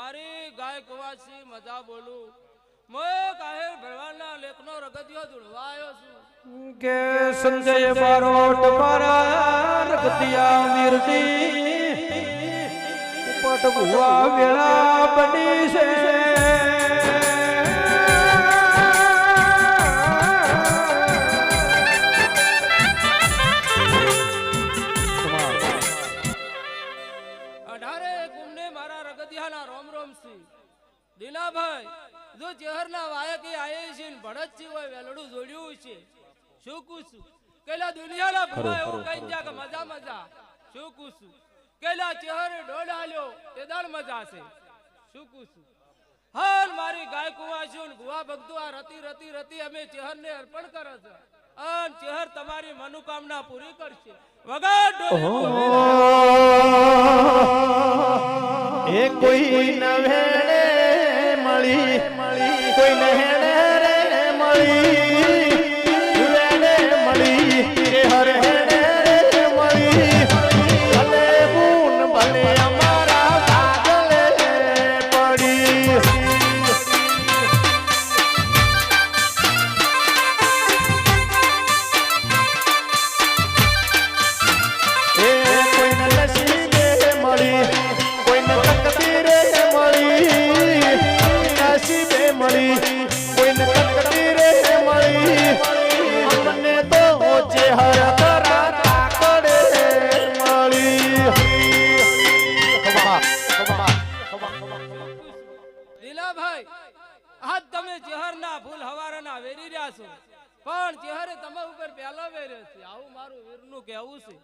મારી ગાય કવાસી મજા બોલું મોય કાહે ભરવાના લેખનો રગદિયો ધુળવા આવ્યો છું કે સંજય બારોટ મારા રગદિયા વીરડી ઉપટ ભુવા વેળા બની છે દીનાભાઈ જો ચહેરના વાયકી આયે છે ને ભડતજી હોય વેલડું જોડ્યું છે શું કુછું કેલા દુનિયાના ભવા એવું કઈ જા કે મજા મજા શું કુછું કેલા ચહેરે ડોળ હાલ્યો તે દાળ મજા છે શું કુછું હાલ મારી ગાય કુવાશું ને ભુવા ભક્તો આ રતી રતી રતી અમે ચહેરને અર્પણ કરે છે અને ચહેર તમારી મનોકામના પૂરી કરશે વગર એ કોઈ નવેડે મળી કોઈ નહેડે રે મળી વેડે મળી કે હર હેડે રે મળી ભલે ગુણ ભલે અમારા ભાગલે પડી એ કોઈને નસીબે મળી કોઈને તકદીરે મળી નસીબે મળી કોઈને તકદીરે મળી અમને તો ચહેર કરા તાકડે મળી દીલાભાઈ આજ તમે ચહેરના ફૂલ હવારના વેરી રહ્યા છો પણ ચહેરે તમારા ઉપર પહેલો વેર્યો છે આવું મારું વીરનું કહેવું છે